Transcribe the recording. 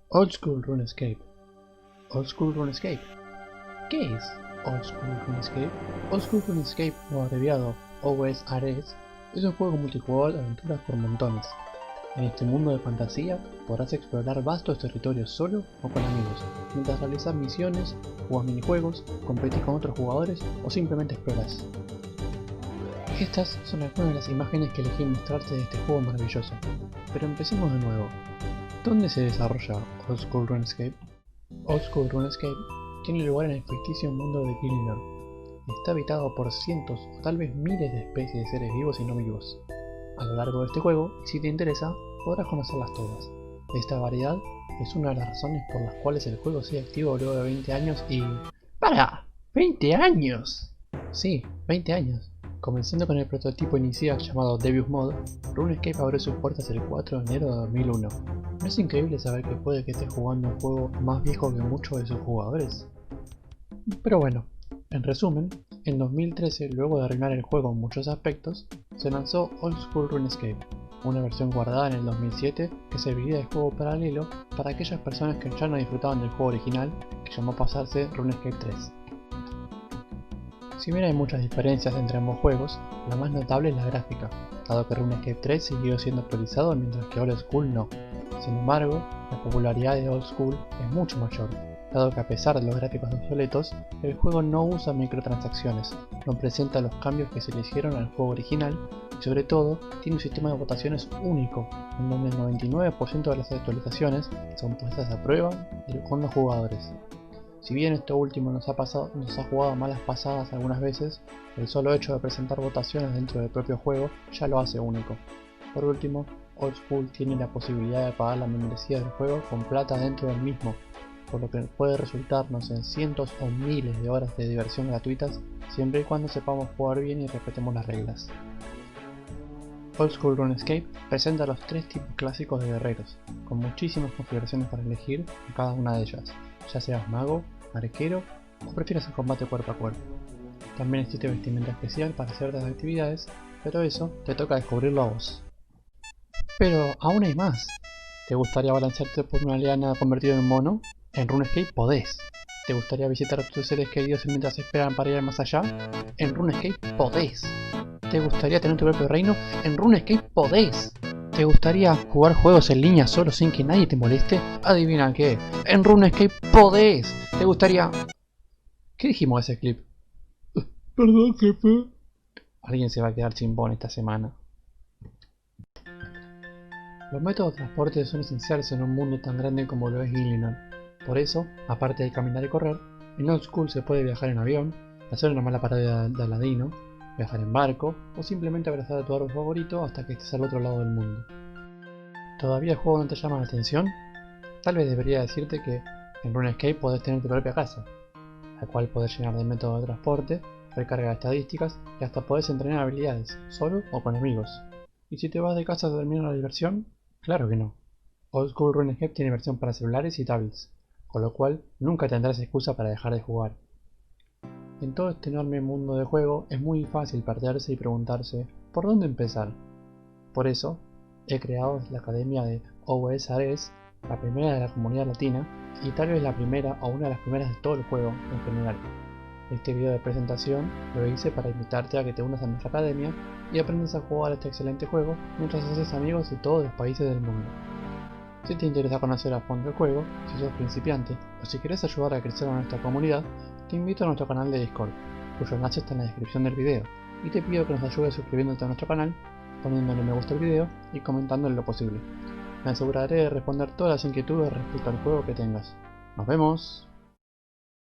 Old School RuneScape. Old School RuneScape. ¿Qué es Old School RuneScape? Old School RuneScape, o abreviado OSRS, es un juego multijugador de aventuras por montones. En este mundo de fantasía podrás explorar vastos territorios solo o con amigos, mientras realizas misiones, jugas minijuegos, competís con otros jugadores o simplemente exploras. Estas son algunas de las imágenes que elegí mostrarte de este juego maravilloso, pero empecemos de nuevo. ¿Dónde se desarrolla Old School RuneScape? Old School RuneScape tiene lugar en el ficticio mundo de Gillinor y está habitado por cientos o tal vez miles de especies de seres vivos y no vivos. A lo largo de este juego, y si te interesa, podrás conocerlas todas. Esta variedad es una de las razones por las cuales el juego sigue activo luego de 20 años y... ¡Para! ¿20 años? Sí, 20 años. Comenzando con el prototipo inicial llamado Debius Mod, RuneScape abrió sus puertas el 4 de enero de 2001. ¿No es increíble saber que puede que estés jugando un juego más viejo que muchos de sus jugadores? Pero bueno, en resumen, en 2013, luego de arruinar el juego en muchos aspectos, se lanzó Old School RuneScape, una versión guardada en el 2007 que serviría de juego paralelo para aquellas personas que ya no disfrutaban del juego original, que llamó a pasarse RuneScape 3. Si bien hay muchas diferencias entre ambos juegos, la más notable es la gráfica, dado que RuneScape 3 siguió siendo actualizado mientras que Old School no. Sin embargo, la popularidad de Old School es mucho mayor, dado que a pesar de los gráficos obsoletos, el juego no usa microtransacciones, no presenta los cambios que se le hicieron al juego original y sobre todo tiene un sistema de votaciones único, en donde el 99% de las actualizaciones son puestas a prueba con los jugadores. Si bien esto último nos ha jugado malas pasadas algunas veces, el solo hecho de presentar votaciones dentro del propio juego ya lo hace único. Por último, Old School tiene la posibilidad de pagar la membresía del juego con plata dentro del mismo, por lo que puede resultarnos en cientos o miles de horas de diversión gratuitas siempre y cuando sepamos jugar bien y respetemos las reglas. Old School RuneScape presenta los tres tipos clásicos de guerreros, con muchísimas configuraciones para elegir en cada una de ellas, ya seas mago, arquero o prefieras el combate cuerpo a cuerpo. También existe vestimenta especial para ciertas actividades, pero eso te toca descubrirlo a vos. Pero aún hay más. ¿Te gustaría balancearte por una liana convertido en mono? En RuneScape podés. ¿Te gustaría visitar a tus seres queridos mientras esperan para ir más allá? En RuneScape podés. ¿Te gustaría tener tu propio reino? En RuneScape podés. ¿Te gustaría jugar juegos en línea solo sin que nadie te moleste? Adivina qué, en RuneScape podés. ¿Te gustaría...? ¿Qué dijimos de ese clip? Perdón, jefe. Alguien se va a quedar chimbón esta semana. Los métodos de transporte son esenciales en un mundo tan grande como lo es Gillinor. Por eso, aparte de caminar y correr, en Old School se puede viajar en avión, hacer una mala parada de Aladino, viajar en barco o simplemente abrazar a tu árbol favorito hasta que estés al otro lado del mundo. ¿Todavía el juego no te llama la atención? Tal vez debería decirte que en RuneScape podés tener tu propia casa, la cual podés llenar de métodos de transporte, recarga de estadísticas y hasta podés entrenar habilidades, solo o con amigos. ¿Y si te vas de casa termina la diversión? Claro que no. Old School RuneScape tiene versión para celulares y tablets, con lo cual nunca tendrás excusa para dejar de jugar. En todo este enorme mundo de juego es muy fácil perderse y preguntarse ¿por dónde empezar? Por eso, he creado la academia de OSRS, la primera de la comunidad latina y tal vez la primera o una de las primeras de todo el juego en general. Este video de presentación lo hice para invitarte a que te unas a nuestra academia y aprendas a jugar este excelente juego mientras haces amigos de todos los países del mundo. Si te interesa conocer a fondo el juego, si sos principiante o si querés ayudar a crecer a nuestra comunidad, te invito a nuestro canal de Discord, cuyo enlace está en la descripción del video, y te pido que nos ayudes suscribiéndote a nuestro canal, poniéndole me gusta al video y comentando en lo posible. Me aseguraré de responder todas las inquietudes respecto al juego que tengas. ¡Nos vemos!